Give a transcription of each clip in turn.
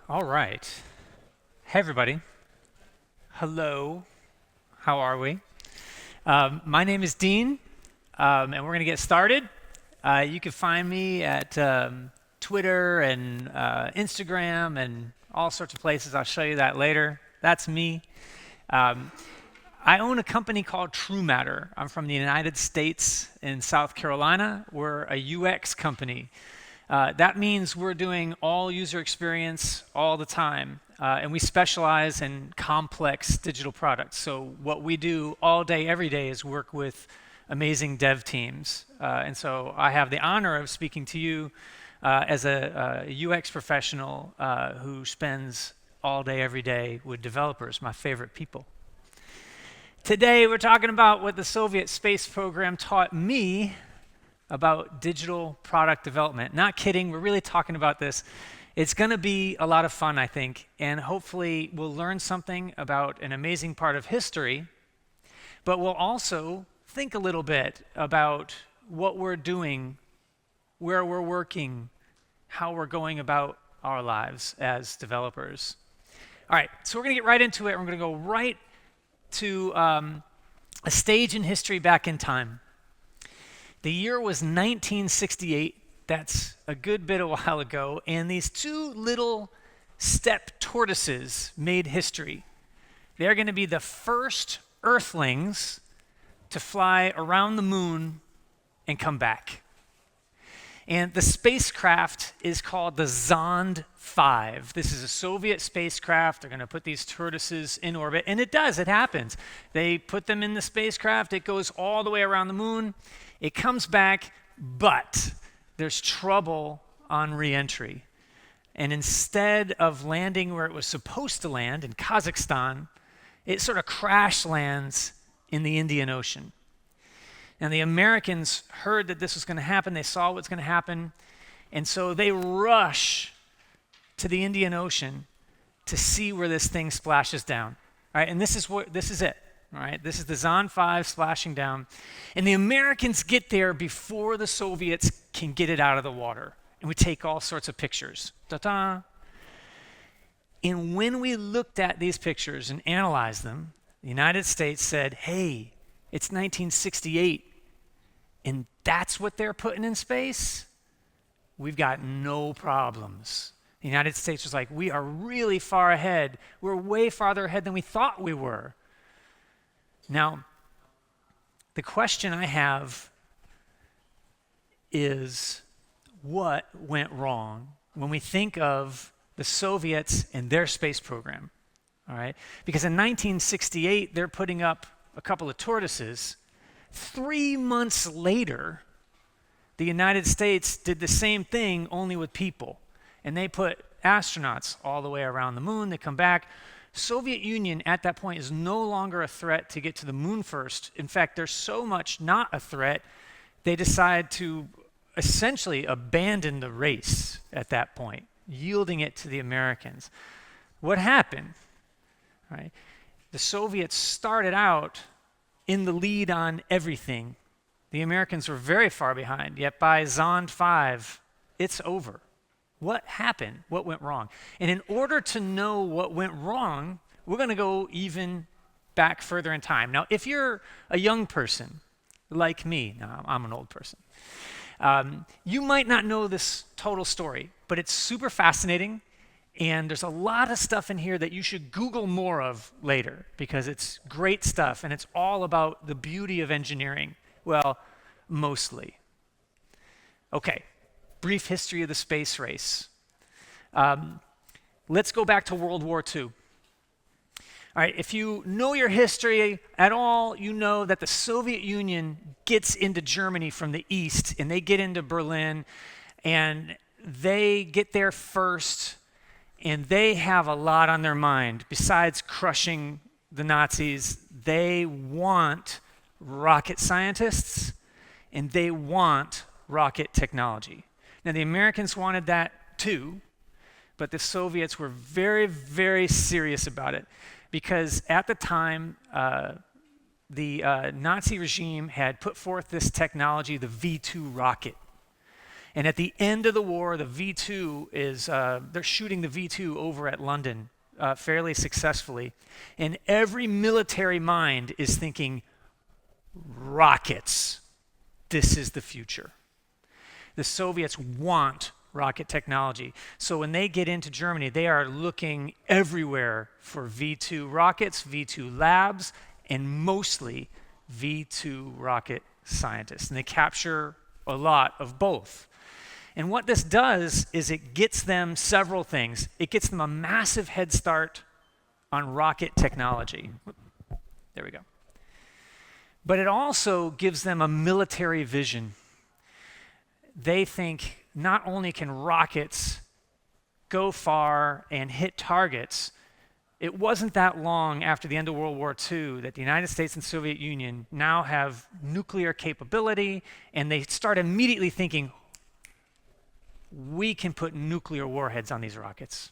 All right. Hey, everybody. Hello. How are we? My name is Dean, and we're going to get started. You can find me at Twitter and Instagram and all sorts of places. I'll show you that later. That's me. Um, I own a company called True Matter. I'm from the United States in South Carolina. We're a UX company. That means we're doing all user experience all the time, and we specialize in complex digital products. So what we do all day, every day is work with amazing dev teams. And so I have the honor of speaking to you as a UX professional who spends all day, every day with developers, my favorite people. Today we're talking about what the Soviet space program taught me about digital product development. Not kidding, we're really talking about this. It's going to be a lot of fun, I think, and hopefully we'll learn something about an amazing part of history, but we'll also think a little bit about what we're doing, where we're working, how we're going about our lives as developers. All right, so we're going to get right into it. We're going to go right to a stage in history back in time. The year was 1968. That's a good bit a while ago. And these two little steppe tortoises made history. They're going to be the first Earthlings to fly around the moon and come back. And the spacecraft is called the Zond 5. This is a Soviet spacecraft. They're going to put these tortoises in orbit. And it does, it happens. They put them in the spacecraft. It goes all the way around the moon. It comes back, but there's trouble on re-entry. And instead of landing where it was supposed to land in Kazakhstan, it sort of crash lands in the Indian Ocean. And the Americans heard that this was going to happen. They saw what's going to happen. And so they rush to the Indian Ocean to see where this thing splashes down. All right, and this is it. All right, this is the Zond 5 splashing down. And the Americans get there before the Soviets can get it out of the water. And we take all sorts of pictures. Ta-da! And when we looked at these pictures and analyzed them, the United States said, hey, it's 1968, and that's what they're putting in space? We've got no problems. The United States was like, we are really far ahead. We're way farther ahead than we thought we were. Now, the question I have is, what went wrong when we think of the Soviets and their space program? All right? Because in 1968, they're putting up a couple of tortoises. 3 months later, the United States did the same thing, only with people. And they put astronauts all the way around the moon. They come back. Soviet Union at that point is no longer a threat to get to the moon first. In fact, they're so much not a threat, they decide to essentially abandon the race at that point, yielding it to the Americans. What happened? Right? The Soviets started out in the lead on everything. The Americans were very far behind, yet by Zond 5, it's over. What happened? What went wrong? And in order to know what went wrong, we're going to go even back further in time. Now, if you're a young person like me, now I'm an old person, you might not know this total story, but it's super fascinating. And there's a lot of stuff in here that you should Google more of later because it's great stuff and it's all about the beauty of engineering. Well, mostly. Okay, brief history of the space race. Let's go back to World War II. All right, if you know your history at all, you know that the Soviet Union gets into Germany from the east and they get into Berlin and they get there first. And they have a lot on their mind. Besides crushing the Nazis, they want rocket scientists and they want rocket technology. Now, the Americans wanted that too, but the Soviets were very, very serious about it because at the time, the Nazi regime had put forth this technology, the V2 rocket. And at the end of the war, the V2 is, they're shooting the V2 over at London fairly successfully. And every military mind is thinking, rockets, this is the future. The Soviets want rocket technology. So when they get into Germany, they are looking everywhere for V2 rockets, V2 labs, and mostly V2 rocket scientists. And they capture a lot of both. And what this does is it gets them several things. It gets them a massive head start on rocket technology. There we go. But it also gives them a military vision. They think not only can rockets go far and hit targets, it wasn't that long after the end of World War II that the United States and Soviet Union now have nuclear capability, and they start immediately thinking, we can put nuclear warheads on these rockets.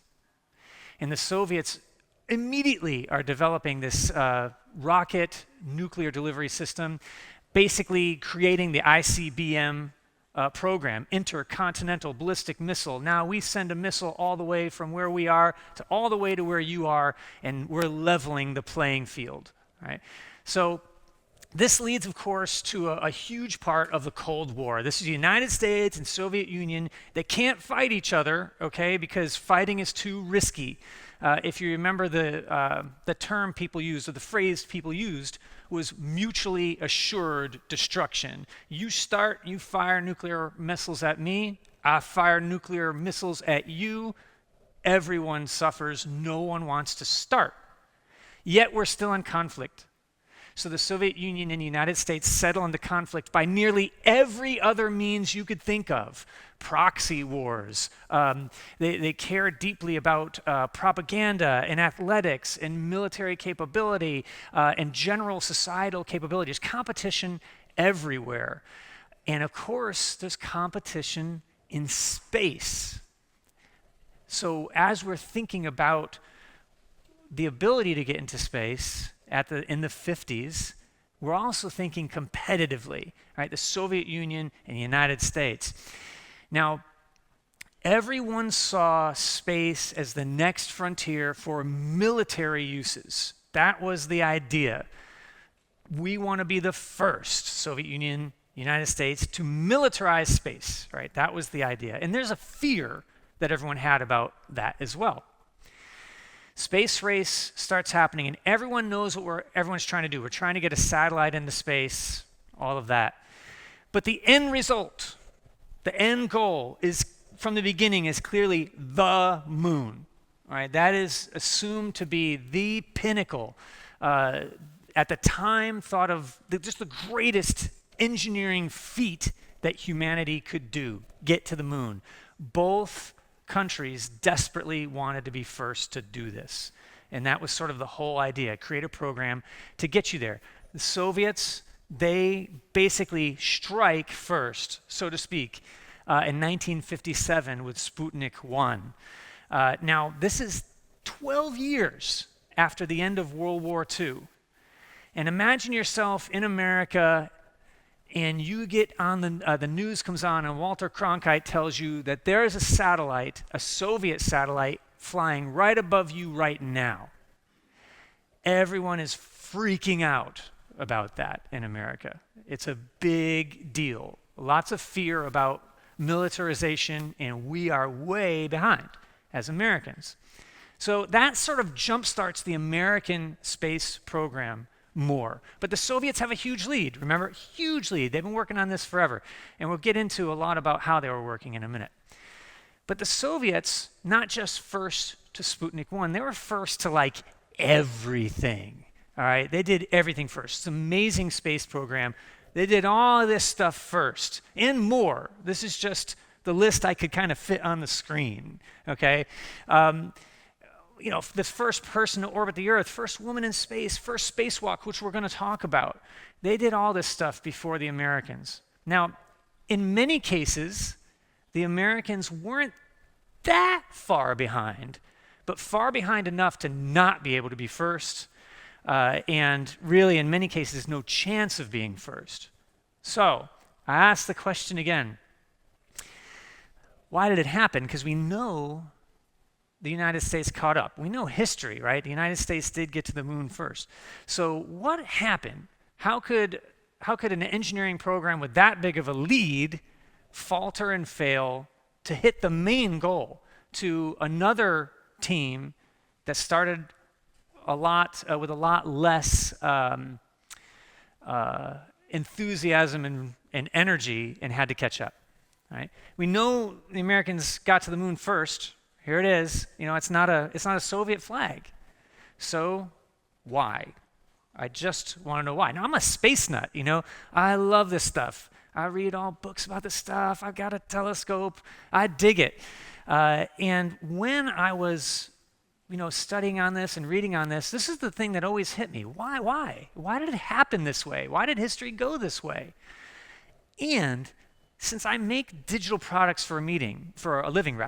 And the Soviets immediately are developing this rocket nuclear delivery system, basically creating the ICBM program, intercontinental ballistic missile. Now we send a missile all the way from where we are to all the way to where you are, and we're leveling the playing field. Right? So this leads, of course, to a huge part of the Cold War. This is the United States and Soviet Union. They can't fight each other, okay, because fighting is too risky. If you remember the term people used, or the phrase people used, was mutually assured destruction. You fire nuclear missiles at me, I fire nuclear missiles at you, everyone suffers, no one wants to start. Yet we're still in conflict. So the Soviet Union and the United States settle into conflict by nearly every other means you could think of. Proxy wars. They care deeply about propaganda and athletics and military capability and general societal capabilities. Competition everywhere. And of course, there's competition in space. So as we're thinking about the ability to get into space in the 50s, we're also thinking competitively, right? The Soviet Union and the United States. Now, everyone saw space as the next frontier for military uses. That was the idea. We want to be the first, Soviet Union, United States, to militarize space, right? That was the idea. And there's a fear that everyone had about that as well. Space race starts happening, and everyone knows what everyone's trying to do. We're trying to get a satellite into space, all of that. But the end result, the end goal is, from the beginning, is clearly the moon. All right, that is assumed to be the pinnacle. At the time, thought of just the greatest engineering feat that humanity could do, get to the moon. Both countries desperately wanted to be first to do this. And that was sort of the whole idea, create a program to get you there. The Soviets, they basically strike first, so to speak, in 1957 with Sputnik 1. Now, this is 12 years after the end of World War II. And imagine yourself in America, and you get on the news comes on, and Walter Cronkite tells you that there is a satellite, a Soviet satellite, flying right above you right now. Everyone is freaking out about that in America. It's a big deal. Lots of fear about militarization, and we are way behind as Americans. So that sort of jumpstarts the American space program more. But the Soviets have a huge lead. Remember, huge lead. They've been working on this forever. And we'll get into a lot about how they were working in a minute. But the Soviets, not just first to Sputnik 1, they were first to like everything. All right, they did everything first. It's an amazing space program. They did all of this stuff first and more. This is just the list I could kind of fit on the screen. Okay. The first person to orbit the Earth, first woman in space, first spacewalk, which we're going to talk about. They did all this stuff before the Americans. Now, in many cases, the Americans weren't that far behind, but far behind enough to not be able to be first, and really, in many cases, no chance of being first. So, I ask the question again. Why did it happen? Because we know the United States caught up. We know history, right? The United States did get to the moon first. So what happened? How could an engineering program with that big of a lead falter and fail to hit the main goal to another team that started with a lot less enthusiasm and energy and had to catch up, right? We know the Americans got to the moon first. Here it is. It's not a Soviet flag. So why? I just want to know why. Now, I'm a space nut, I love this stuff. I read all books about this stuff. I've got a telescope. I dig it. And when I was, studying on this and reading on this is the thing that always hit me. Why? Why did it happen this way? Why did history go this way? And since I make digital products for a living,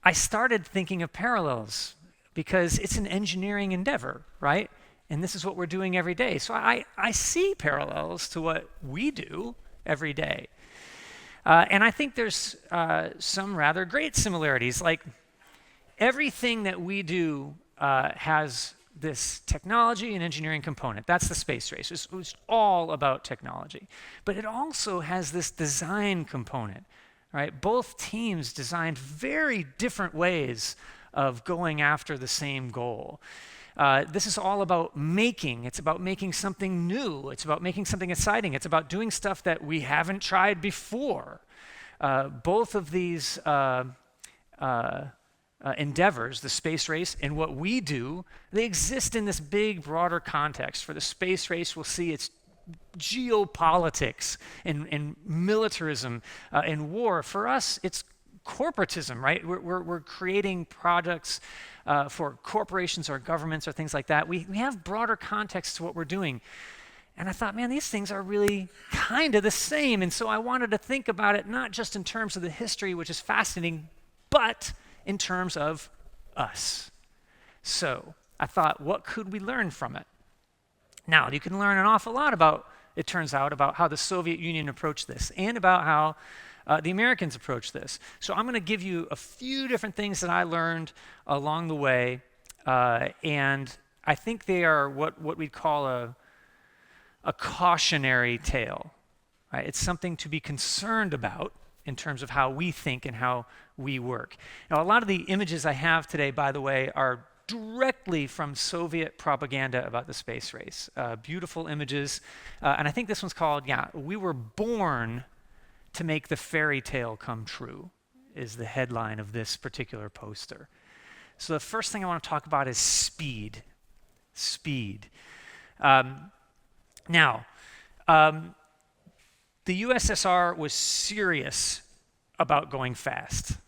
I started thinking of parallels because it's an engineering endeavor, right? And this is what we're doing every day. So I see parallels to what we do every day. And I think there's some rather great similarities. Like everything that we do has this technology and engineering component. That's the space race. It's all about technology. But it also has this design component, right? Both teams designed very different ways of going after the same goal. This is all about making. It's about making something new. It's about making something exciting. It's about doing stuff that we haven't tried before. Both of these endeavors, the space race and what we do, they exist in this big, broader context. For the space race, we'll see it's geopolitics and militarism and war. For us, it's corporatism, right? We're creating products for corporations or governments or things like that. We have broader context to what we're doing. And I thought, man, these things are really kind of the same. And so I wanted to think about it not just in terms of the history, which is fascinating, but in terms of us. So I thought, what could we learn from it? Now, you can learn an awful lot it turns out, about how the Soviet Union approached this and about how the Americans approached this. So I'm going to give you a few different things that I learned along the way, and I think they are what we'd call a cautionary tale. Right? It's something to be concerned about in terms of how we think and how we work. Now, a lot of the images I have today, by the way, are directly from Soviet propaganda about the space race. Beautiful images. And I think this one's called, We Were Born to Make the Fairy Tale Come True, is the headline of this particular poster. So the first thing I want to talk about is speed. Speed. Now, the USSR was serious about going fast.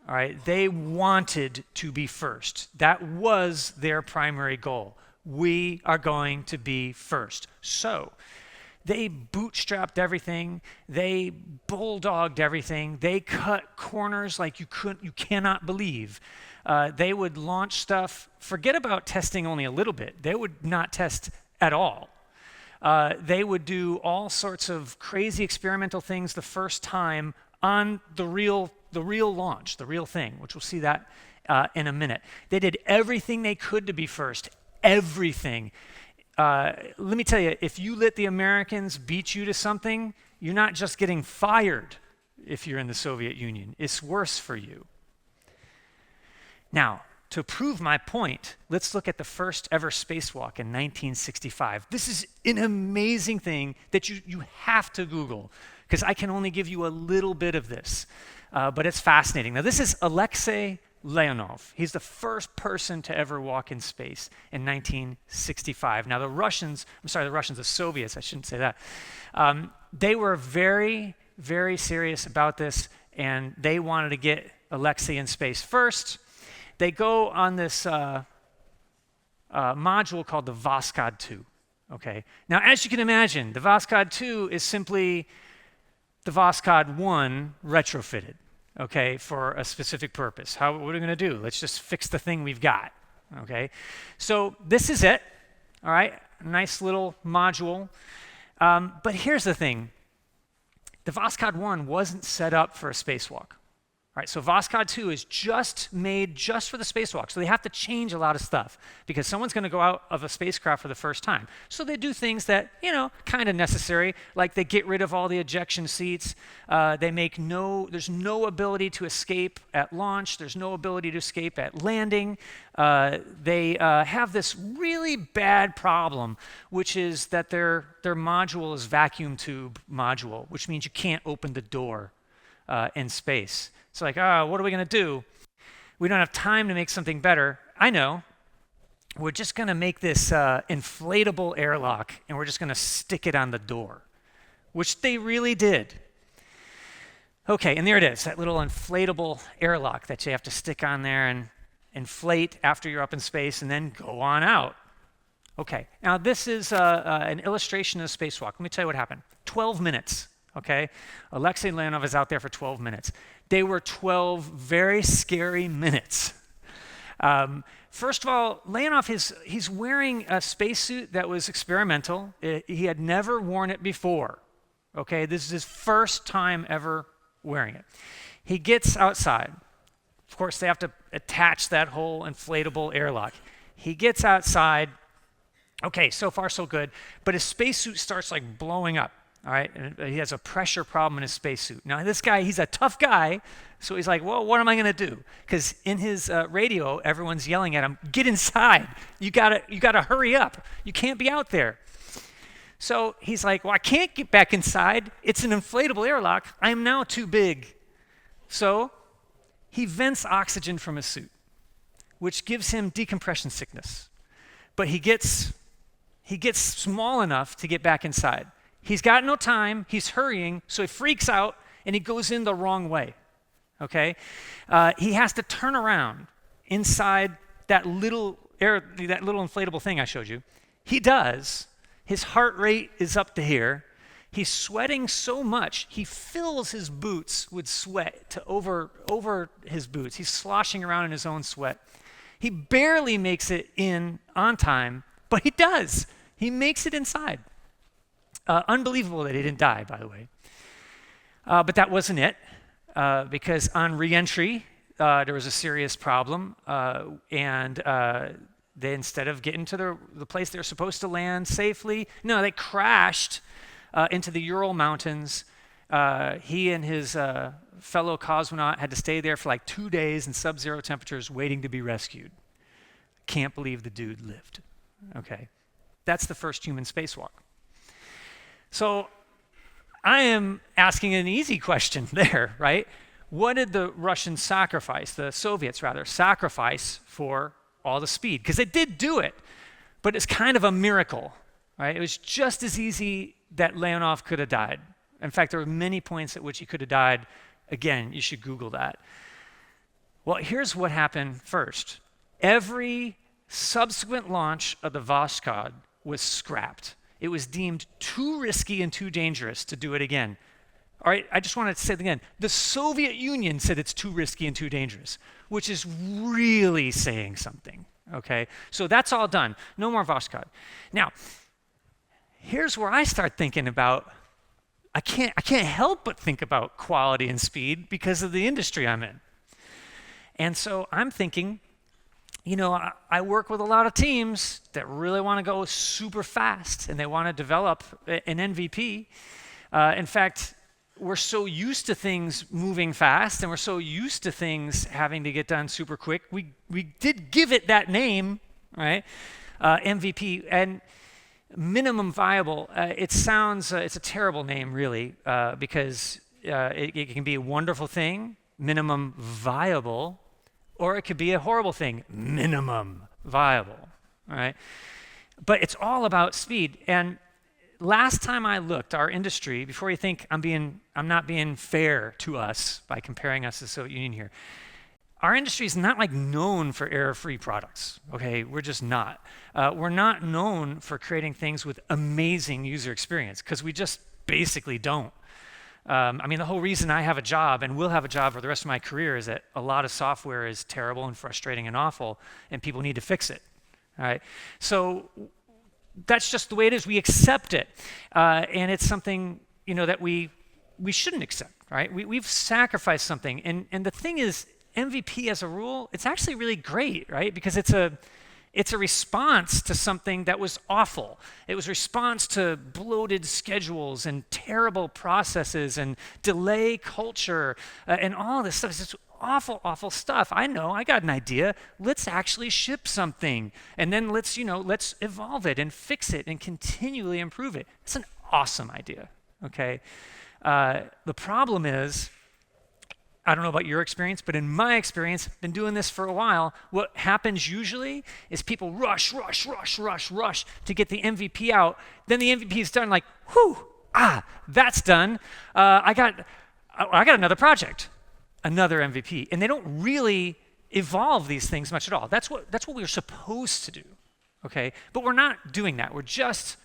All right, they wanted to be first. That was their primary goal. We are going to be first. So they bootstrapped everything. They bulldogged everything. They cut corners like you cannot believe. They would launch stuff. Forget about testing only a little bit. They would not test at all. They would do all sorts of crazy experimental things the first time on the real launch, the real thing, which we'll see that in a minute. They did everything they could to be first, everything. Let me tell you, if you let the Americans beat you to something, you're not just getting fired if you're in the Soviet Union. It's worse for you. Now, to prove my point, let's look at the first ever spacewalk in 1965. This is an amazing thing that you have to Google, because I can only give you a little bit of this, but it's fascinating. Now, this is Alexei Leonov. He's the first person to ever walk in space in 1965. Now, the Soviets, I shouldn't say that. They were very, very serious about this, and they wanted to get Alexei in space first. They go on this module called the Voskhod 2. Okay. Now, as you can imagine, the Voskhod 2 is simply the Voskhod 1 retrofitted, okay, for a specific purpose. What are we going to do? Let's just fix the thing we've got, okay? So this is it, all right? Nice little module. But here's the thing. the Voskhod 1 wasn't set up for a spacewalk. All right, so Voskhod 2 is just made just for the spacewalk. So they have to change a lot of stuff because someone's going to go out of a spacecraft for the first time. So they do things that, kind of necessary, like they get rid of all the ejection seats. There's no ability to escape at launch. There's no ability to escape at landing. They have this really bad problem, which is that their module is vacuum tube module, which means you can't open the door in space. It's like, what are we going to do? We don't have time to make something better. I know. We're just going to make this inflatable airlock, and we're just going to stick it on the door, which they really did. Okay, and there it is, that little inflatable airlock that you have to stick on there and inflate after you're up in space and then go on out. Okay, now this is an illustration of a spacewalk. Let me tell you what happened. 12 minutes. Okay, Alexei Leonov is out there for 12 minutes. They were 12 very scary minutes. First of all, Leonov, he's wearing a spacesuit that was experimental. He had never worn it before. Okay, this is his first time ever wearing it. He gets outside. Of course, they have to attach that whole inflatable airlock. He gets outside. Okay, so far so good. But his spacesuit starts like blowing up. All right, and he has a pressure problem in his spacesuit. Now, this guy, he's a tough guy, so he's like, well, what am I going to do? Because in his radio, everyone's yelling at him, get inside. You gotta hurry up. You can't be out there. So he's like, well, I can't get back inside. It's an inflatable airlock. I am now too big. So he vents oxygen from his suit, which gives him decompression sickness. But he gets small enough to get back inside. He's got no time, he's hurrying, so he freaks out and he goes in the wrong way, okay? He has to turn around inside that little inflatable thing I showed you. He does. His heart rate is up to here. He's sweating so much, he fills his boots with sweat to over his boots. He's sloshing around in his own sweat. He barely makes it in on time, but he does. He makes it inside. Unbelievable that he didn't die, by the way. But that wasn't it, because on re-entry, there was a serious problem, and they, instead of getting to the place they were supposed to land safely, no, they crashed into the Ural Mountains. He and his fellow cosmonaut had to stay there for like 2 days in sub-zero temperatures waiting to be rescued. Can't believe the dude lived. Okay, that's the first human spacewalk. So I am asking an easy question there, right? What did the Russians sacrifice, the Soviets rather, sacrifice for all the speed? Because they did do it, but it's kind of a miracle, right? It was just as easy that Leonov could have died. In fact, there were many points at which he could have died. Again, you should Google that. Well, here's what happened first. Every subsequent launch of the Voskhod was scrapped. It was deemed too risky and too dangerous to do it again. All right, I just wanted to say it again. The Soviet Union said it's too risky and too dangerous, which is really saying something, okay? So that's all done. No more Voskhod. Now, here's where I start thinking about, I can't help but think about quality and speed because of the industry I'm in. And so I'm thinking, I work with a lot of teams that really want to go super fast and they want to develop an MVP. In fact, we're so used to things moving fast and we're so used to things having to get done super quick. We did give it that name, right? MVP and minimum viable. It's a terrible name really because it can be a wonderful thing, minimum viable. Or it could be a horrible thing, minimum viable, all right? But it's all about speed. And last time I looked, our industry, before you think I'm not being fair to us by comparing us to the Soviet Union here, our industry is not like known for error-free products, okay? We're just not. We're not known for creating things with amazing user experience because we just basically don't. The whole reason I have a job and will have a job for the rest of my career is that a lot of software is terrible and frustrating and awful, and people need to fix it. All right, so that's just the way it is. We accept it, and it's something that we we shouldn't accept, right? We've sacrificed something. And the thing is, MVP as a rule, it's actually really great, right? Because it's a response to something that was awful. It was a response to bloated schedules and terrible processes and delay culture and all this stuff. It's just awful, awful stuff. I know, I got an idea. Let's actually ship something. And then let's evolve it and fix it and continually improve it. It's an awesome idea, okay? The problem is, I don't know about your experience, but in my experience, been doing this for a while, what happens usually is people rush to get the MVP out. Then the MVP is done, like, whew, that's done. I got another project, another MVP. And they don't really evolve these things much at all. That's what we're supposed to do, okay? But we're not doing that. We're just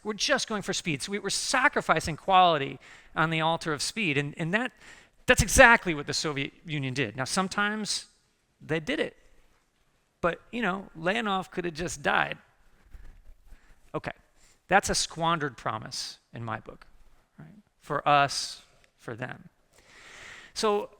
going for speed. So we're sacrificing quality on the altar of speed. And that's exactly what the Soviet Union did. Now, sometimes they did it, but, Leonov could have just died. Okay, that's a squandered promise in my book, right? For us, for them. So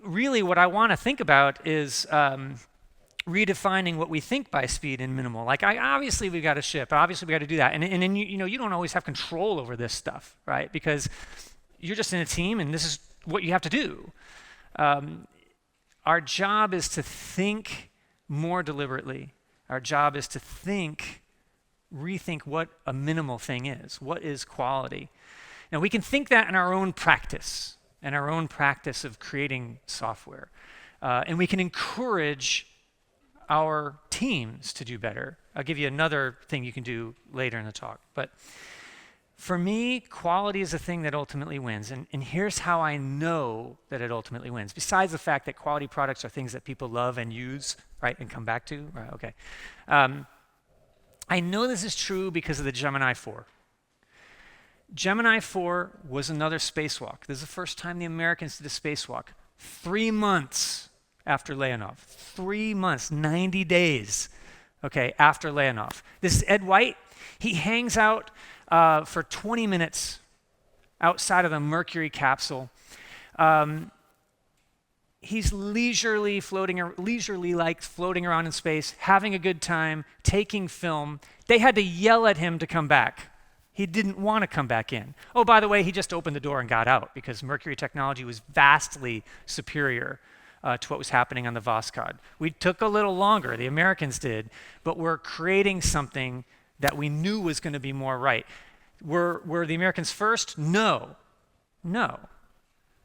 really what I want to think about is redefining what we think by speed and minimal. Like, obviously we've got to ship, obviously we got to do that. And then, you don't always have control over this stuff, right? Because you're just in a team and this is what you have to do. Our job is to think more deliberately. Our job is to rethink what a minimal thing is. What is quality? Now, we can think that in our own practice, of creating software. And we can encourage our teams to do better. I'll give you another thing you can do later in the talk. But for me, quality is the thing that ultimately wins. And here's how I know that it ultimately wins. Besides the fact that quality products are things that people love and use, right, and come back to, right, okay. I know this is true because of the Gemini 4. Gemini 4 was another spacewalk. This is the first time the Americans did a spacewalk. 3 months after Leonov. 3 months, 90 days, okay, after Leonov. This is Ed White. He hangs out for 20 minutes outside of the Mercury capsule. He's leisurely floating around in space, having a good time, taking film. They had to yell at him to come back. He didn't want to come back in. Oh, by the way, he just opened the door and got out because Mercury technology was vastly superior to what was happening on the Voskhod. We took a little longer, the Americans did, but we're creating something that we knew was going to be more right. Were the Americans first? No.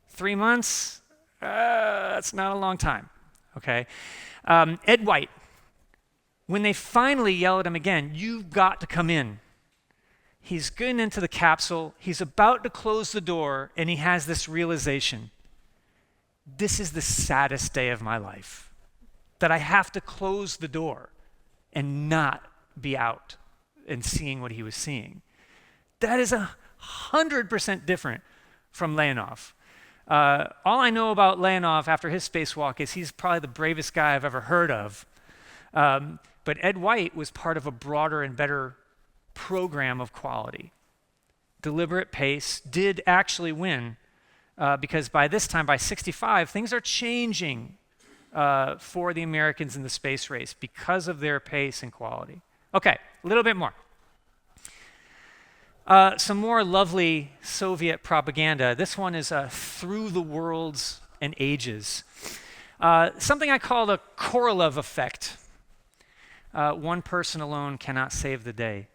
3 months? That's not a long time, okay? Ed White, when they finally yell at him again, you've got to come in. He's getting into the capsule, he's about to close the door, and he has this realization. This is the saddest day of my life, that I have to close the door and not be out and seeing what he was seeing. That is 100% different from Leonov. All I know about Leonov after his spacewalk is he's probably the bravest guy I've ever heard of. But Ed White was part of a broader and better program of quality. Deliberate pace did actually win because by this time, by 65, things are changing for the Americans in the space race because of their pace and quality. Okay, a little bit more. Some more lovely Soviet propaganda. This one is through the worlds and ages. Something I call the Korolev effect. One person alone cannot save the day.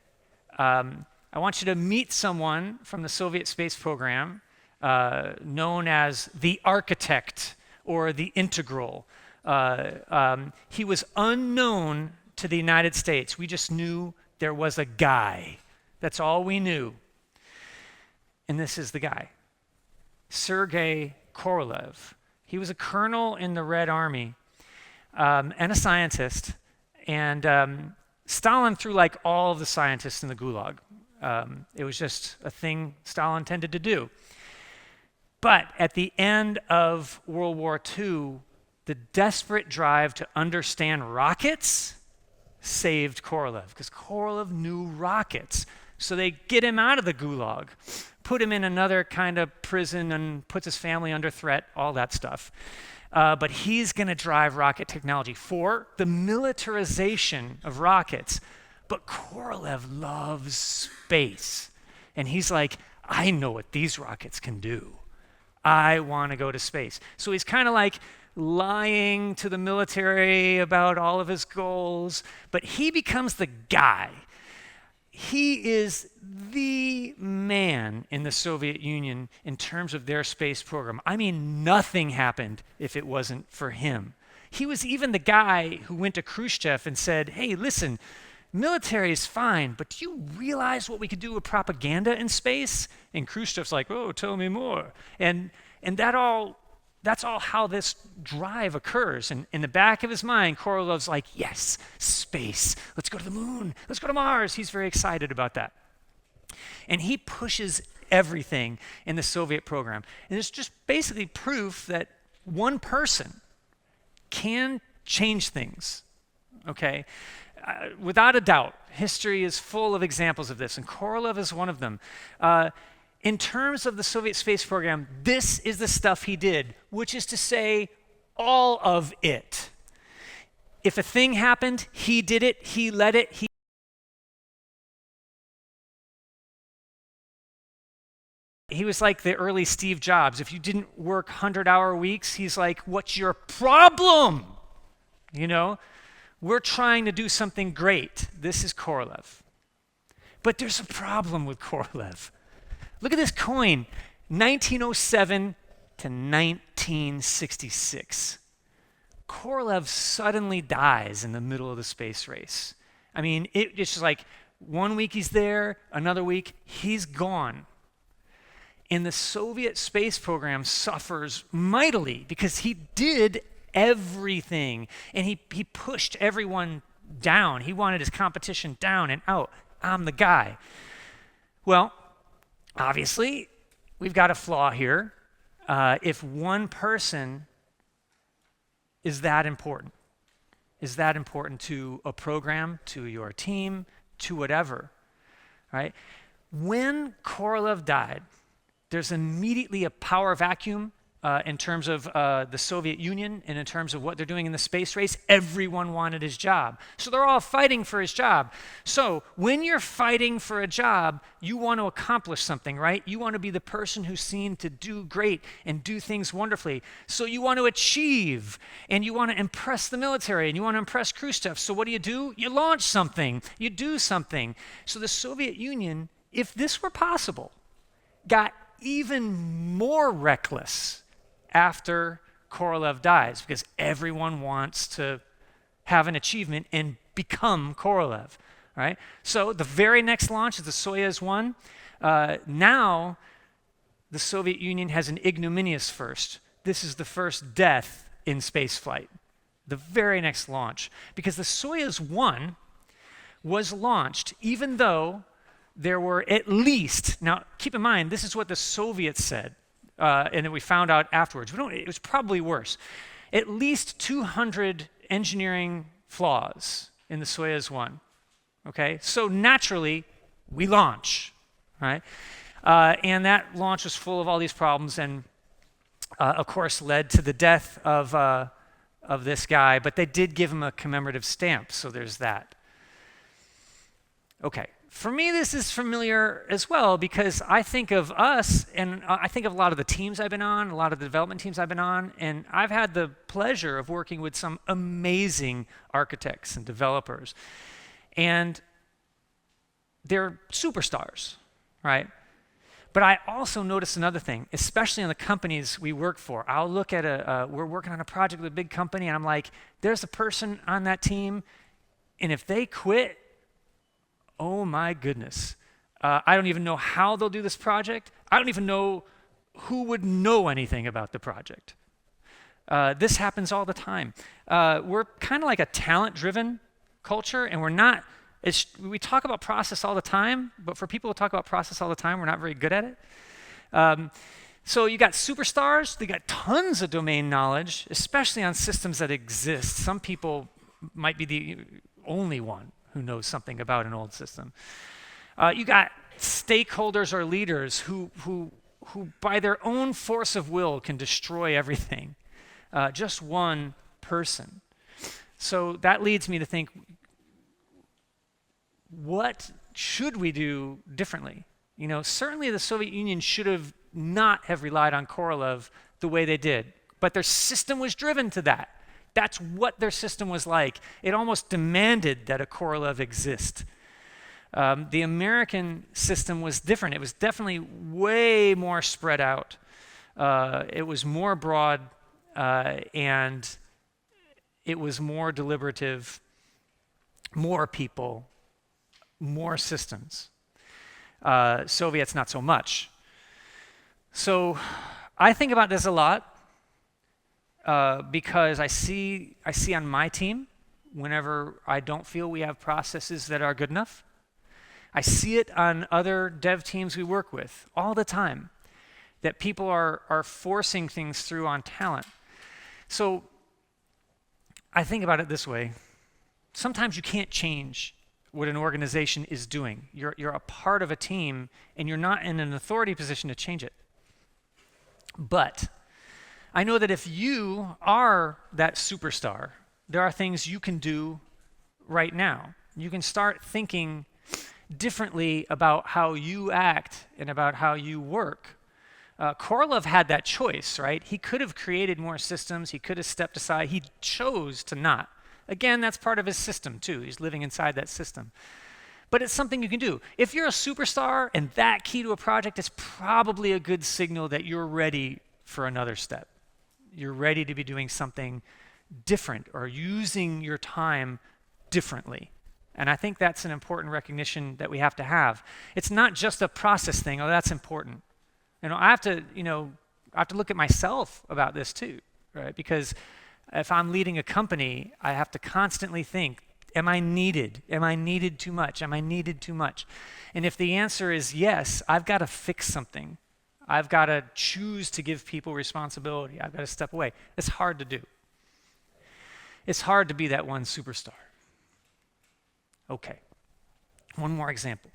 I want you to meet someone from the Soviet space program known as the architect or the integral. He was unknown to the United States. We just knew there was a guy. That's all we knew. And this is the guy, Sergei Korolev. He was a colonel in the Red Army and a scientist. And Stalin threw like all of the scientists in the Gulag. It was just a thing Stalin tended to do. But at the end of World War II, the desperate drive to understand rockets saved Korolev, because Korolev knew rockets. So they get him out of the Gulag. put him in another kind of prison and puts his family under threat, all that stuff. But he's going to drive rocket technology for the militarization of rockets. But Korolev loves space. And he's like, I know what these rockets can do. I want to go to space. So he's kind of like lying to the military about all of his goals, but he becomes the guy. He is the man in the Soviet Union in terms of their space program. I mean, nothing happened if it wasn't for him. He was even the guy who went to Khrushchev and said, hey, listen, military is fine, but do you realize what we could do with propaganda in space? And Khrushchev's like, oh, tell me more. And that's all how this drive occurs. And in the back of his mind, Korolev's like, yes, space. Let's go to the moon. Let's go to Mars. He's very excited about that. And he pushes everything in the Soviet program. And it's just basically proof that one person can change things, okay? Without a doubt, history is full of examples of this, and Korolev is one of them. In terms of the Soviet space program, this is the stuff he did, which is to say, all of it. If a thing happened, he did it, he led it, he was like the early Steve Jobs. If you didn't work 100-hour weeks, he's like, what's your problem? You know, we're trying to do something great. This is Korolev. But there's a problem with Korolev. Look at this coin, 1907 to 1966. Korolev suddenly dies in the middle of the space race. I mean, it's just like 1 week he's there, another week he's gone. And the Soviet space program suffers mightily because he did everything. And he pushed everyone down. He wanted his competition down and out. I'm the guy. Well, obviously, we've got a flaw here. If one person is that important to a program, to your team, to whatever, right? When Korolev died, there's immediately a power vacuum in terms of the Soviet Union and in terms of what they're doing in the space race. Everyone wanted his job. So they're all fighting for his job. So when you're fighting for a job, you want to accomplish something, right? You want to be the person who's seen to do great and do things wonderfully. So you want to achieve, and you want to impress the military, and you want to impress Khrushchev. So what do? You launch something. You do something. So the Soviet Union, if this were possible, got even more reckless after Korolev dies because everyone wants to have an achievement and become Korolev, right? So the very next launch is the Soyuz 1. Now the Soviet Union has an ignominious first. This is the first death in spaceflight, the very next launch, because the Soyuz 1 was launched even though there were at least, now keep in mind, this is what the Soviets said, and then we found out afterwards. It was probably worse. At least 200 engineering flaws in the Soyuz 1, okay? So naturally, we launch, right? And that launch was full of all these problems and, of course, led to the death of this guy, but they did give him a commemorative stamp, so there's that. Okay. For me, this is familiar as well because I think of us and I think of a lot of the teams I've been on, a lot of the development teams I've been on, and I've had the pleasure of working with some amazing architects and developers. And they're superstars, right? But I also noticed another thing, especially in the companies we work for. I'll look at we're working on a project with a big company, and I'm like, there's a person on that team, and if they quit, oh my goodness. I don't even know how they'll do this project. I don't even know who would know anything about the project. This happens all the time. We're kind of like a talent-driven culture, and we talk about process all the time, but for people who talk about process all the time, we're not very good at it. So you got superstars, they got tons of domain knowledge, especially on systems that exist. Some people might be the only one who knows something about an old system. You got stakeholders or leaders who by their own force of will can destroy everything. Just one person. So that leads me to think, what should we do differently? Certainly the Soviet Union should have not have relied on Korolev the way they did, but their system was driven to that. That's what their system was like. It almost demanded that a Korolev exist. The American system was different. It was definitely way more spread out. It was more broad, and it was more deliberative, more people, more systems. Soviets, not so much. So I think about this a lot because I see on my team, whenever I don't feel we have processes that are good enough, I see it on other dev teams we work with all the time, that people are forcing things through on talent. So I think about it this way. Sometimes you can't change what an organization is doing. You're a part of a team, and you're not in an authority position to change it. But I know that if you are that superstar, there are things you can do right now. You can start thinking differently about how you act and about how you work. Korolev had that choice, right? He could have created more systems. He could have stepped aside. He chose to not. Again, that's part of his system too. He's living inside that system. But it's something you can do. If you're a superstar and that key to a project, it's probably a good signal that you're ready for another step. You're ready to be doing something different or using your time differently. And I think that's an important recognition that we have to have. It's not just a process thing. Oh, that's important. I have to look at myself about this too, right? Because if I'm leading a company, I have to constantly think, am I needed? Am I needed too much? Am I needed too much? And if the answer is yes, I've got to fix something. I've got to choose to give people responsibility. I've got to step away. It's hard to do. It's hard to be that one superstar. Okay, one more example.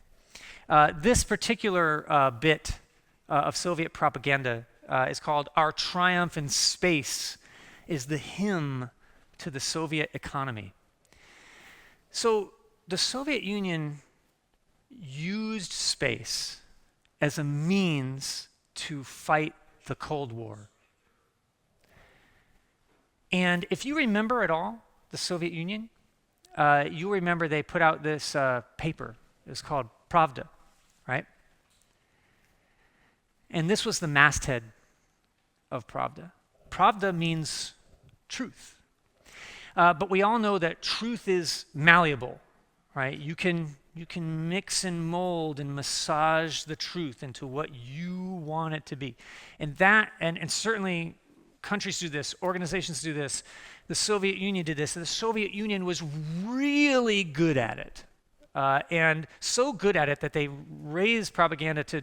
This particular bit of Soviet propaganda is called "Our Triumph in Space is the Hymn to the Soviet Economy." So the Soviet Union used space as a means to fight the Cold War. And if you remember at all the Soviet Union, you remember they put out this paper. It was called Pravda, right? And this was the masthead of Pravda. Pravda means truth. But we all know that truth is malleable, right? You can mix and mold and massage the truth into what you want it to be. And that, and certainly countries do this, organizations do this, the Soviet Union did this, and the Soviet Union was really good at it. And so good at it that they raised propaganda to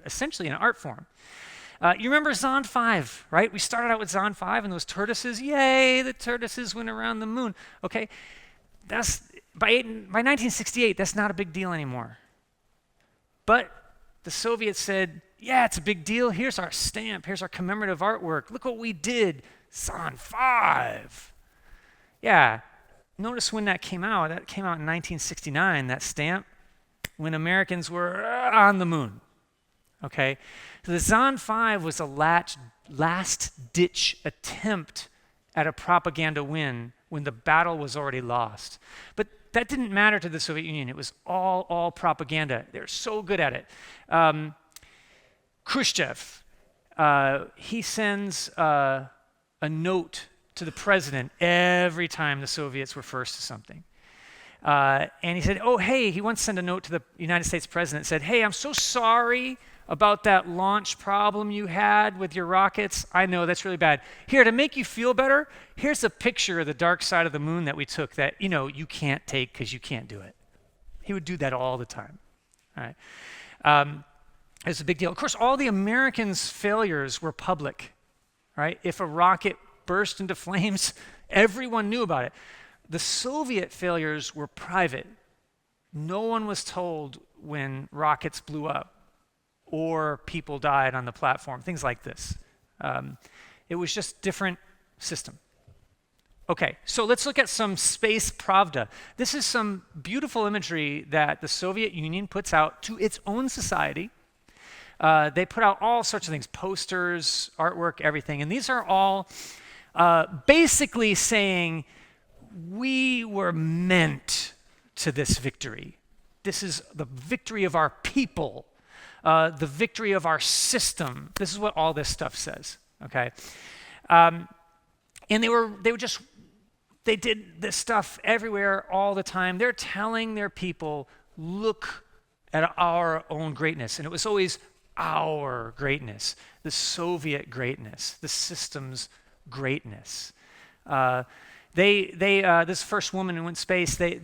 essentially an art form. You remember Zond 5, right? We started out with Zond 5 and those tortoises. Yay, the tortoises went around the moon. Okay, that's by 1968, that's not a big deal anymore. But the Soviets said, yeah, it's a big deal. Here's our stamp. Here's our commemorative artwork. Look what we did. Zond 5. Yeah, notice when that came out. That came out in 1969, that stamp, when Americans were on the moon. Okay, so the Zond 5 was a last-ditch attempt at a propaganda win when the battle was already lost. But that didn't matter to the Soviet Union. It was all propaganda. They're so good at it. Khrushchev, he sends a note to the president every time the Soviets were first to something. And he said, oh, hey, he once sent a note to the United States president, said, hey, I'm so sorry about that launch problem you had with your rockets. I know, that's really bad. Here, to make you feel better, here's a picture of the dark side of the moon that we took that, you can't take because you can't do it. He would do that all the time. All right. It's a big deal. Of course, all the Americans' failures were public, right? If a rocket burst into flames, everyone knew about it. The Soviet failures were private. No one was told when rockets blew up or people died on the platform, things like this. It was just different system. Okay, so let's look at some space pravda. This is some beautiful imagery that the Soviet Union puts out to its own society. They put out all sorts of things, posters, artwork, everything. And these are all basically saying, we were meant to this victory. This is the victory of our people, the victory of our system. This is what all this stuff says, okay? And they did this stuff everywhere all the time. They're telling their people, look at our own greatness. And it was always our greatness, the Soviet greatness, the system's greatness. This first woman who went space, they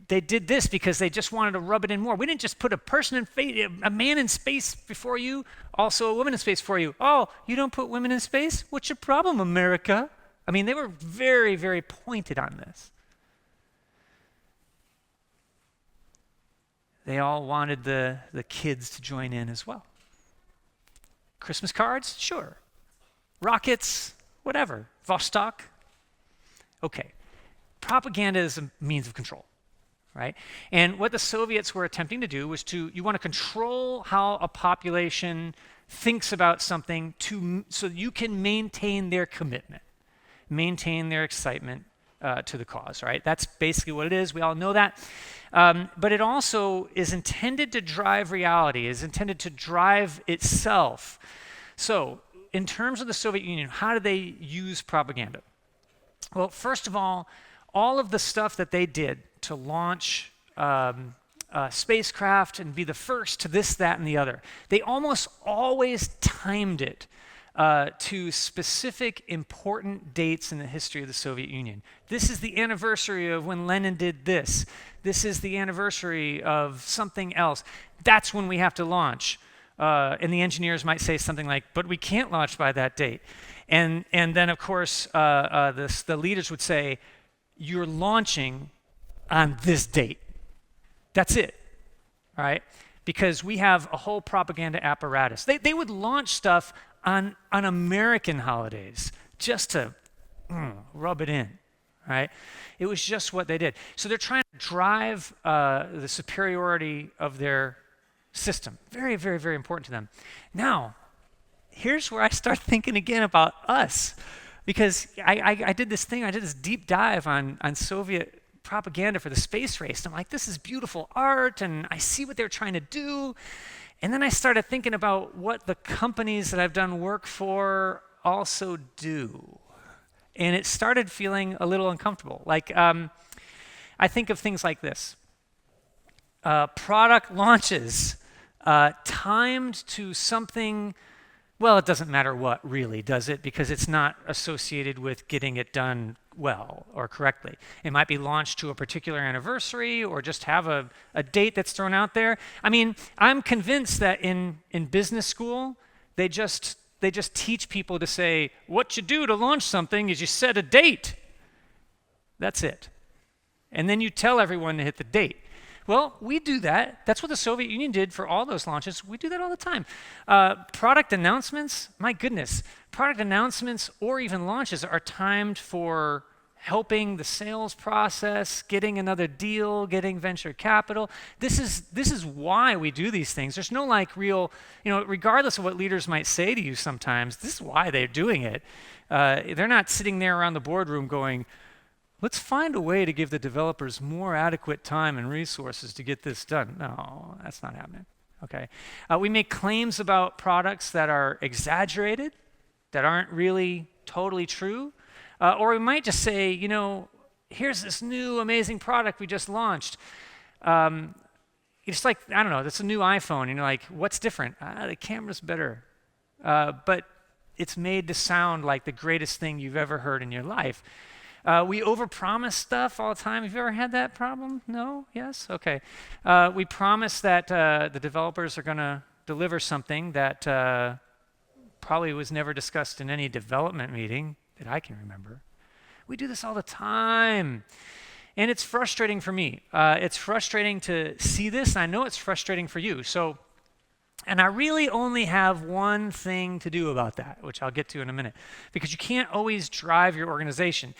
did this because they just wanted to rub it in more. We didn't just put a man in space before you, also a woman in space for you. Oh, you don't put women in space? What's your problem, America? I mean, they were very, very pointed on this. They all wanted the kids to join in as well. Christmas cards? Sure. Rockets? Whatever. Vostok? Okay. Propaganda is a means of control, right? And what the Soviets were attempting to do was you want to control how a population thinks about something so you can maintain their commitment, maintain their excitement to the cause, right? That's basically what it is. We all know that. But it also is intended to drive reality, is intended to drive itself. So in terms of the Soviet Union, how do they use propaganda? Well, first of all of the stuff that they did to launch spacecraft and be the first to this, that, and the other, they almost always timed it to specific important dates in the history of the Soviet Union. This is the anniversary of when Lenin did this. This is the anniversary of something else. That's when we have to launch. And the engineers might say something like, but we can't launch by that date. And then, of course, the leaders would say, you're launching on this date. That's it, right? Because we have a whole propaganda apparatus. They would launch stuff on American holidays just to rub it in, right? It was just what they did. So they're trying to drive the superiority of their system. Very, very, very important to them. Now, here's where I start thinking again about us, because I did this deep dive on Soviet propaganda for the space race. And I'm like, this is beautiful art, and I see what they're trying to do. And then I started thinking about what the companies that I've done work for also do. And it started feeling a little uncomfortable. Like, I think of things like this. Product launches timed to something, well, it doesn't matter what really, does it? Because it's not associated with getting it done well or correctly. It might be launched to a particular anniversary or just have a date that's thrown out there. I mean, I'm convinced that in business school, they just teach people to say, what you do to launch something is you set a date. That's it. And then you tell everyone to hit the date. Well, we do that. That's what the Soviet Union did for all those launches. We do that all the time. Product announcements, my goodness. Product announcements or even launches are timed for helping the sales process, getting another deal, getting venture capital. This is why we do these things. There's no like real, regardless of what leaders might say to you sometimes, this is why they're doing it. They're not sitting there around the boardroom going, let's find a way to give the developers more adequate time and resources to get this done. No, that's not happening. Okay. We make claims about products that are exaggerated, that aren't really totally true. Or we might just say, here's this new amazing product we just launched. It's like, I don't know, that's a new iPhone. And you're like, what's different? The camera's better. But it's made to sound like the greatest thing you've ever heard in your life. We overpromise stuff all the time. Have you ever had that problem? No? Yes? Okay. We promise that the developers are going to deliver something that probably was never discussed in any development meeting that I can remember. We do this all the time. And it's frustrating for me. It's frustrating to see this, and I know it's frustrating for you. And I really only have one thing to do about that, which I'll get to in a minute, because you can't always drive your organization.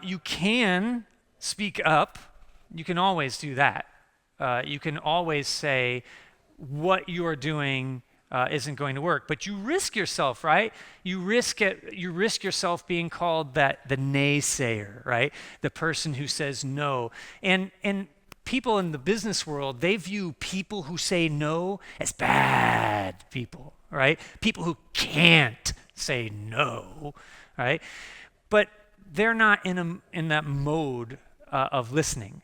You can speak up. You can always do that. You can always say what you are doing isn't going to work, but you risk yourself, right? You risk yourself being called the naysayer, right? The person who says no. And people in the business world, they view people who say no as bad people, right? People who can't say no, right? But they're not in that mode of listening.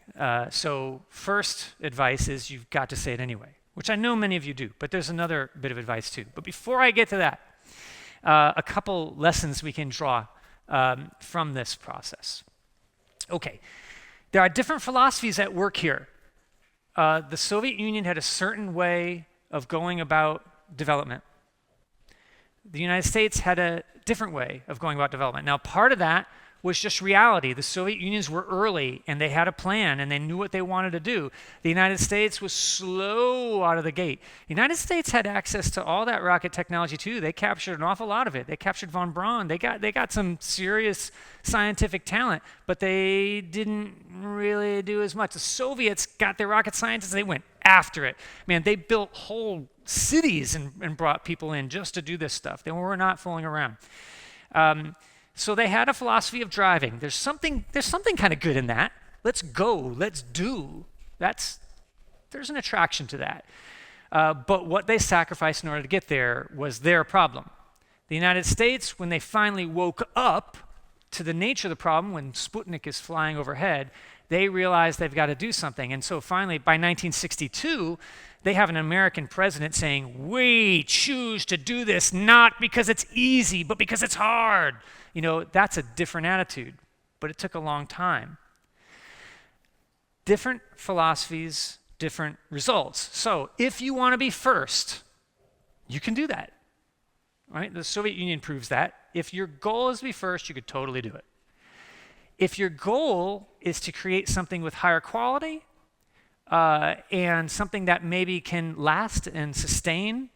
So first advice is you've got to say it anyway, which I know many of you do, but there's another bit of advice too. But before I get to that, a couple lessons we can draw from this process. Okay. There are different philosophies at work here. The Soviet Union had a certain way of going about development. The United States had a different way of going about development. Now, part of that was just reality. The Soviet Unions were early, and they had a plan, and they knew what they wanted to do. The United States was slow out of the gate. The United States had access to all that rocket technology, too. They captured an awful lot of it. They captured von Braun. They got some serious scientific talent, but they didn't really do as much. The Soviets got their rocket scientists. They went after it. Man, they built whole cities and brought people in just to do this stuff. They were not fooling around. So they had a philosophy of driving. There's something kind of good in that. Let's go. Let's do. There's an attraction to that. But what they sacrificed in order to get there was their problem. The United States, when they finally woke up to the nature of the problem, when Sputnik is flying overhead, they realized they've got to do something. And so finally, by 1962, they have an American president saying, we choose to do this not because it's easy, but because it's hard. You know, that's a different attitude, but it took a long time. Different philosophies, different results. So if you want to be first, you can do that. Right? The Soviet Union proves that. If your goal is to be first, you could totally do it. If your goal is to create something with higher quality and something that maybe can last and sustain,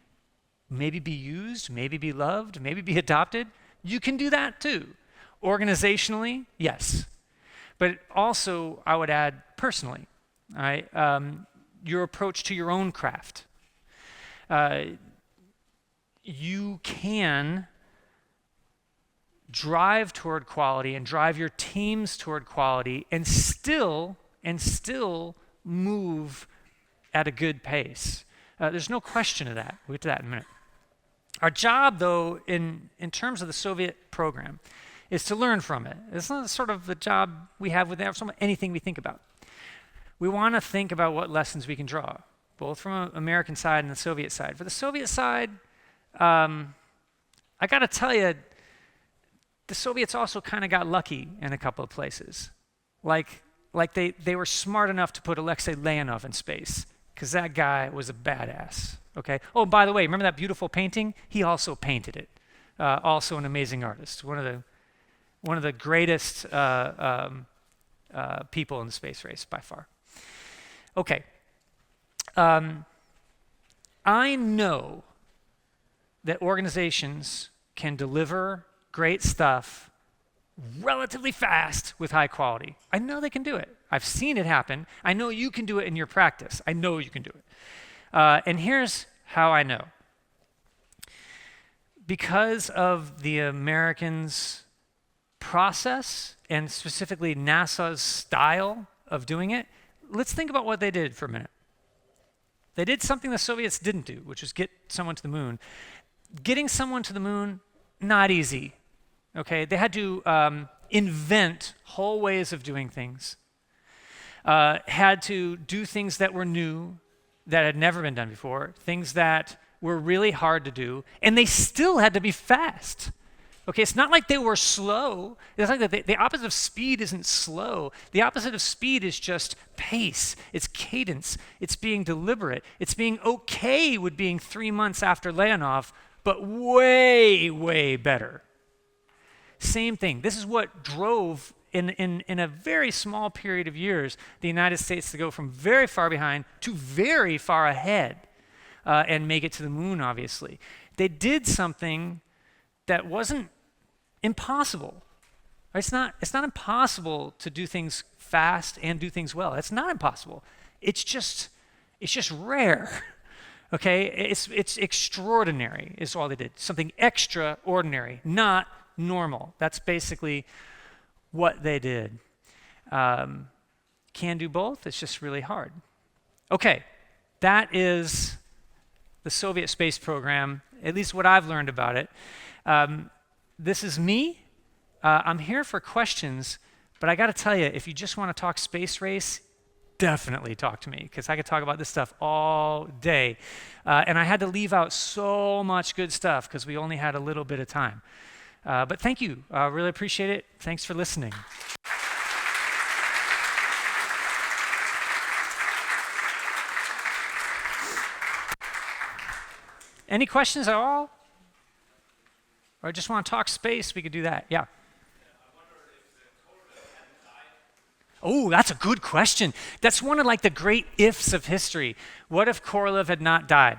maybe be used, maybe be loved, maybe be adopted, you can do that too. Organizationally, yes. But also, I would add personally, all right? Your approach to your own craft. You can drive toward quality and drive your teams toward quality and still move at a good pace. There's no question of that. We'll get to that in a minute. Our job, though, in terms of the Soviet program, is to learn from it. It's not sort of the job we have with anything we think about. We want to think about what lessons we can draw, both from the American side and the Soviet side. For the Soviet side, I got to tell you, the Soviets also kind of got lucky in a couple of places. Like they were smart enough to put Alexei Leonov in space, because that guy was a badass. Okay. Oh, by the way, remember that beautiful painting? He also painted it. Also an amazing artist. One of the greatest people in the space race by far. Okay. I know that organizations can deliver great stuff relatively fast with high quality. I know they can do it. I've seen it happen. I know you can do it in your practice. I know you can do it. And here's how I know. Because of the Americans' process, and specifically NASA's style of doing it, let's think about what they did for a minute. They did something the Soviets didn't do, which was get someone to the moon. Getting someone to the moon, not easy. Okay, they had to invent whole ways of doing things. Had to do things that were new, that had never been done before, things that were really hard to do, and they still had to be fast. Okay, it's not like they were slow. It's like the opposite of speed isn't slow. The opposite of speed is just pace. It's cadence. It's being deliberate. It's being okay with being 3 months after Leonov, but way, way better. Same thing. This is what drove, in a very small period of years, the United States to go from very far behind to very far ahead and make it to the moon, obviously. They did something that wasn't impossible. It's not impossible to do things fast and do things well. It's not impossible. It's just rare. Okay? It's extraordinary is all they did. Something extraordinary, not normal. That's basically what they did. Can do both. It's just really hard. Okay, that is the Soviet space program, at least what I've learned about it. This is me. I'm here for questions, but I got to tell you, if you just want to talk space race, definitely talk to me, because I could talk about this stuff all day. And I had to leave out so much good stuff because we only had a little bit of time. But thank you. I really appreciate it. Thanks for listening. Any questions at all? Or just want to talk space, we could do that. Yeah. Oh, that's a good question. That's one of like the great ifs of history. What if Korolev had not died?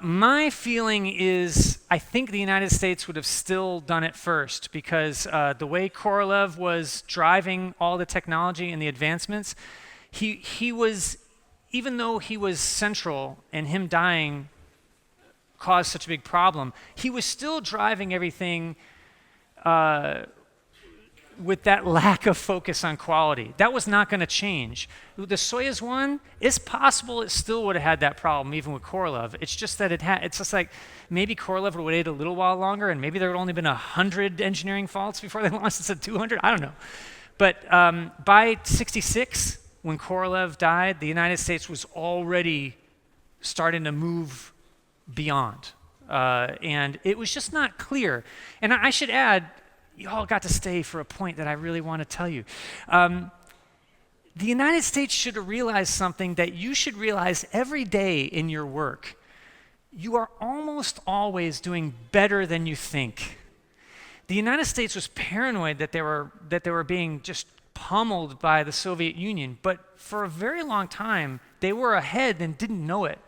My feeling is I think the United States would have still done it first, because the way Korolev was driving all the technology and the advancements, he was, even though he was central and him dying caused such a big problem, he was still driving everything with that lack of focus on quality. That was not going to change. The Soyuz one, it's possible it still would have had that problem even with Korolev. It's just that it's just like maybe Korolev would have waited a little while longer, and maybe there would only been 100 engineering faults before they launched instead of 200. I don't know. But by 66, when Korolev died, the United States was already starting to move beyond. And it was just not clear. And I should add, you all got to stay for a point that I really want to tell you. The United States should have realized something that you should realize every day in your work. You are almost always doing better than you think. The United States was paranoid that they were being just pummeled by the Soviet Union, but for a very long time, they were ahead and didn't know it.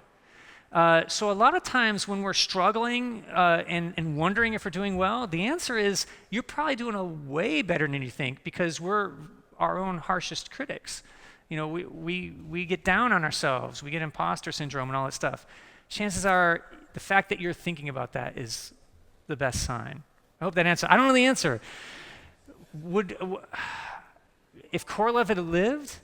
So a lot of times when we're struggling and wondering if we're doing well, the answer is you're probably doing a way better than you think, because we're our own harshest critics. You know, we get down on ourselves, we get imposter syndrome and all that stuff. Chances are the fact that you're thinking about that is the best sign. I hope that answer. I don't know the answer. If Korolev had lived,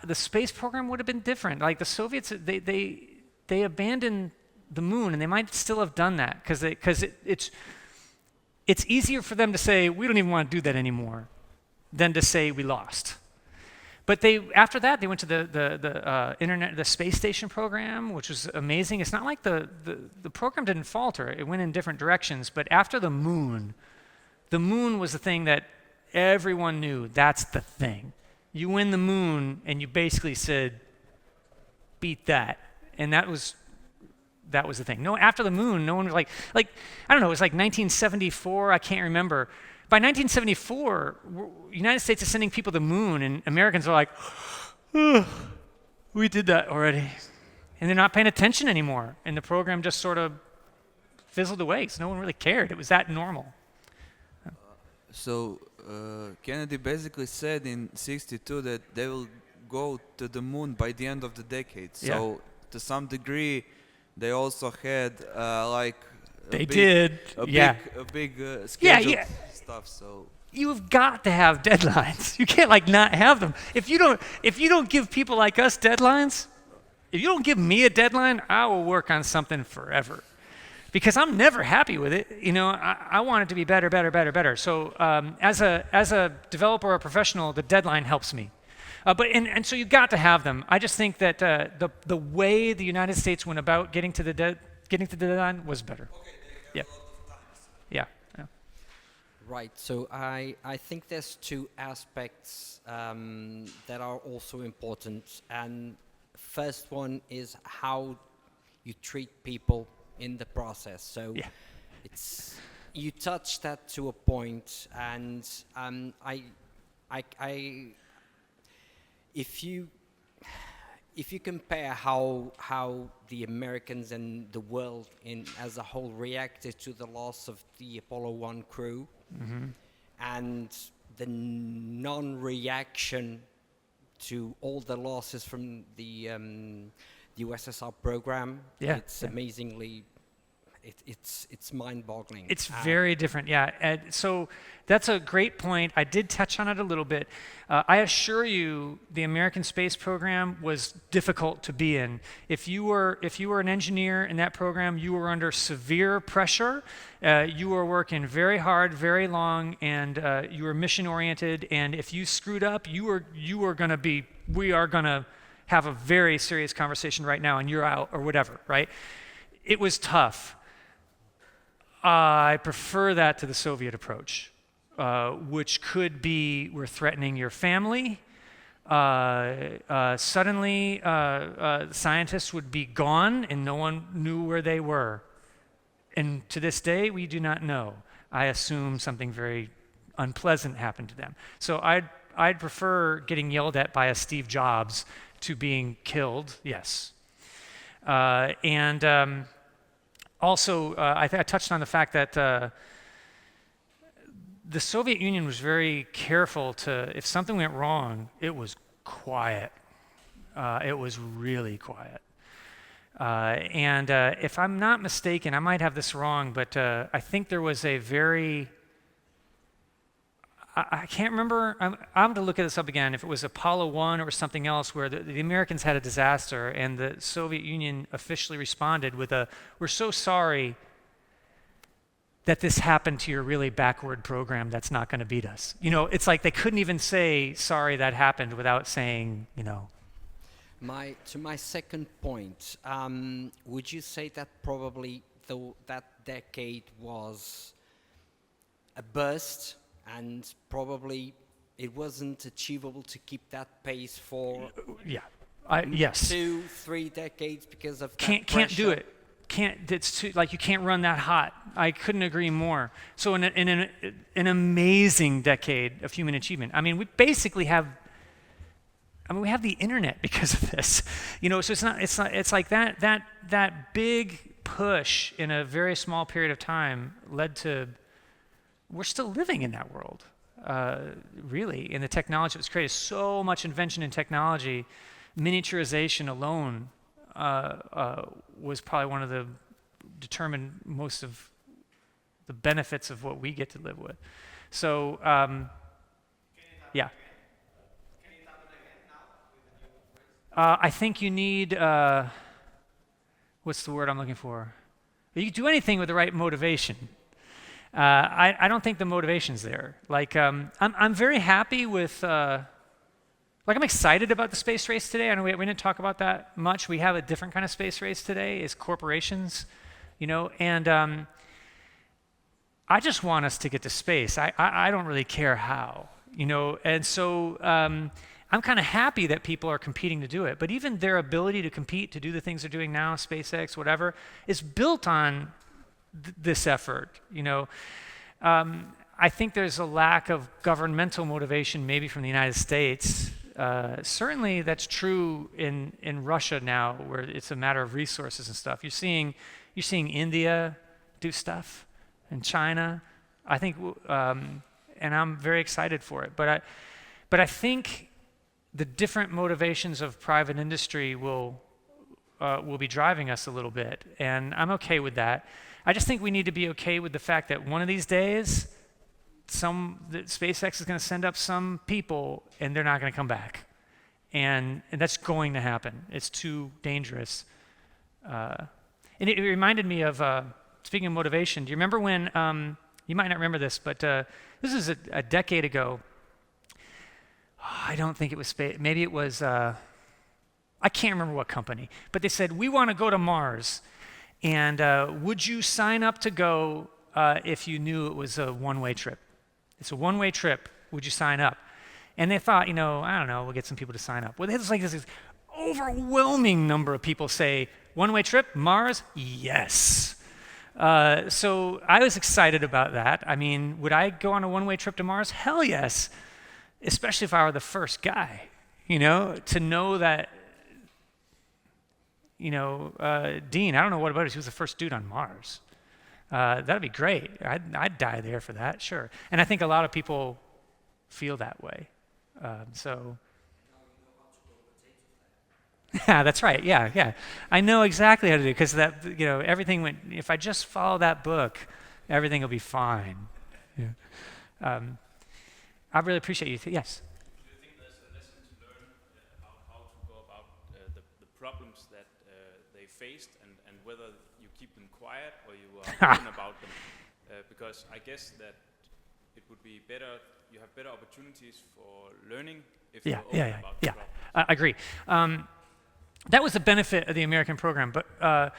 the space program would have been different. Like the Soviets, they abandoned the moon, and they might still have done that because it's easier for them to say we don't even want to do that anymore than to say we lost. But after that they went to the space station program, which was amazing. It's not like the program didn't falter; it went in different directions. But after the moon was the thing that everyone knew. That's the thing. You win the moon, and you basically said, beat that. And that was the thing. No, after the moon, no one was like I don't know. It was like 1974. I can't remember. By 1974, the United States is sending people to the moon, and Americans are like, oh, we did that already, and they're not paying attention anymore. And the program just sort of fizzled away. So no one really cared. It was that normal. So Kennedy basically said in '62 that they will go to the moon by the end of the decade. So. Yeah. To some degree, they also had a big schedule stuff. So you've got to have deadlines. You can't like not have them. If you don't give people like us deadlines, if you don't give me a deadline, I will work on something forever, because I'm never happy with it. You know, I want it to be better, better, better, better. So as a developer or a professional, the deadline helps me. And so you got to have them. I just think that the way the United States went about getting to the deadline was better. Okay, yeah. Right. So I think there's two aspects that are also important, and first one is how you treat people in the process. So You touched that to a point, and if you compare how the Americans and the world as a whole reacted to the loss of the Apollo 1 crew, and the non-reaction to all the losses from the USSR program, it's amazingly. It's mind-boggling. It's very different, yeah. And so that's a great point. I did touch on it a little bit. I assure you, the American space program was difficult to be in. If you were an engineer in that program, you were under severe pressure. You were working very hard, very long, and you were mission-oriented. And if you screwed up, we are gonna have a very serious conversation right now, and you're out or whatever, right? It was tough. I prefer that to the Soviet approach, which could be we're threatening your family. Suddenly, scientists would be gone and no one knew where they were. And to this day, we do not know. I assume something very unpleasant happened to them. So I'd prefer getting yelled at by a Steve Jobs to being killed, yes. Also, I touched on the fact that the Soviet Union was very careful to, if something went wrong, it was quiet. It was really quiet. If I'm not mistaken, I might have this wrong, but I think there was a very, I can't remember, I'm going to look this up again, if it was Apollo 1 or something else where the Americans had a disaster and the Soviet Union officially responded with we're so sorry that this happened to your really backward program that's not going to beat us. You know, it's like they couldn't even say, sorry that happened without saying, you know. To my second point, would you say that probably that decade was a burst? And probably it wasn't achievable to keep that pace for yes 2-3 decades because of can't do it. It's too, like, you can't run that hot. I couldn't agree more. So in an amazing decade of human achievement. I mean, we basically have. We have the internet because of this. You know, so it's like that big push in a very small period of time led to. We're still living in that world, really, in the technology that was created. So much invention in technology, miniaturization alone was probably one of the determined most of the benefits of what we get to live with. So, yeah. I think you need, what's the word I'm looking for? You can do anything with the right motivation. I don't think the motivation's there. Like, I'm very happy with, I'm excited about the space race today. I know we didn't talk about that much. We have a different kind of space race today, is corporations, you know, and I just want us to get to space. I don't really care how, you know, and so I'm kind of happy that people are competing to do it. But even their ability to compete, to do the things they're doing now, SpaceX, whatever, is built on this effort, you know. I think there's a lack of governmental motivation maybe from the United States. Certainly that's true in Russia now, where it's a matter of resources and stuff. You're seeing India do stuff, and China. I think, and I'm very excited for it. But I think the different motivations of private industry will be driving us a little bit, and I'm okay with that. I just think we need to be okay with the fact that one of these days, that SpaceX is going to send up some people, and they're not going to come back, and that's going to happen. It's too dangerous. And it reminded me of, speaking of motivation, do you remember when, you might not remember this, but this is a decade ago. I don't think it was space, maybe it was, I can't remember what company, but they said, we want to go to Mars. And would you sign up to go if you knew it was a one-way trip? It's a one-way trip. Would you sign up? And they thought, you know, I don't know, we'll get some people to sign up. Well, there's like this overwhelming number of people say, one-way trip, Mars, yes. So I was excited about that. I mean, would I go on a one-way trip to Mars? Hell yes, especially if I were the first guy, to know that, Dean, I don't know what about it, he was the first dude on Mars. That'd be great. I'd die there for that, sure. And I think a lot of people feel that way. So. Yeah, that's right. Yeah. I know exactly how to do it because that, everything went. If I just follow that book, everything will be fine. Yeah. I really appreciate you. Yes. Do you think there's a lesson to learn how to go about the problems that they faced and whether you keep them quiet or you are open about them? Because I guess that it would be better. You have better opportunities for learning if you're open about the problems. I agree. That was the benefit of the American program. But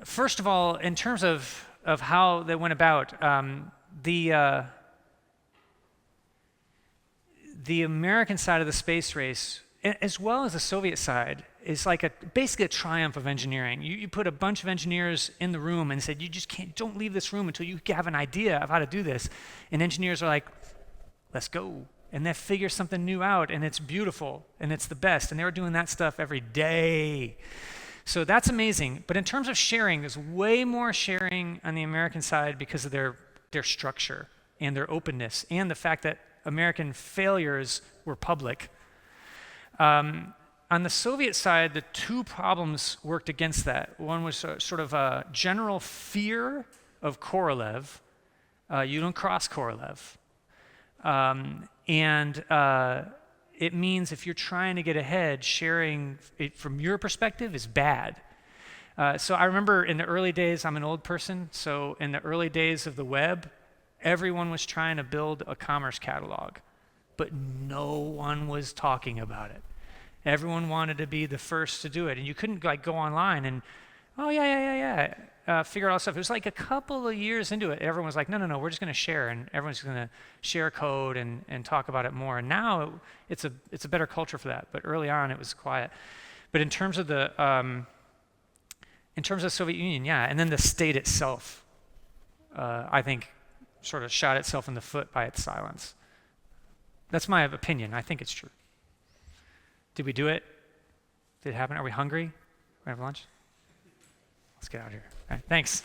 first of all, in terms of how they went about, the American side of the space race, as well as the Soviet side, is like basically a triumph of engineering. You put a bunch of engineers in the room and said, you just don't leave this room until you have an idea of how to do this. And engineers are like, let's go. And they figure something new out, and it's beautiful, and it's the best. And they were doing that stuff every day. So that's amazing. But in terms of sharing, there's way more sharing on the American side because of their structure and their openness and the fact that American failures were public. On the Soviet side, the two problems worked against that. One was sort of a general fear of Korolev. You don't cross Korolev. And it means if you're trying to get ahead, sharing it from your perspective is bad. So I remember in the early days, I'm an old person, so in the early days of the web, everyone was trying to build a commerce catalog, but no one was talking about it. Everyone wanted to be the first to do it, and you couldn't go online and, figure out stuff. It was like a couple of years into it, everyone was like, no, we're just going to share, and everyone's going to share code and talk about it more. And now it's a better culture for that. But early on, it was quiet. But in terms of the Soviet Union, and then the state itself, I think, sort of shot itself in the foot by its silence. That's my opinion. I think it's true. Did we do it? Did it happen? Are we hungry? We have lunch? Let's get out of here. All right, thanks.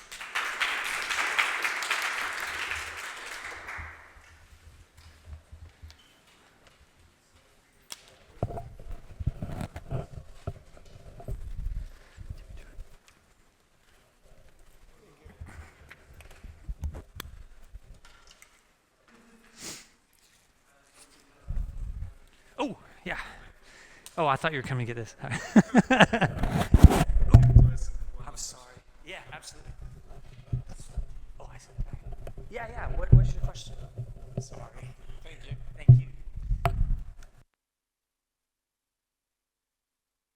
Oh, yeah. Oh, I thought you were coming to get this. I'm sorry. Yeah, absolutely. Oh, I see. Yeah. What's your question?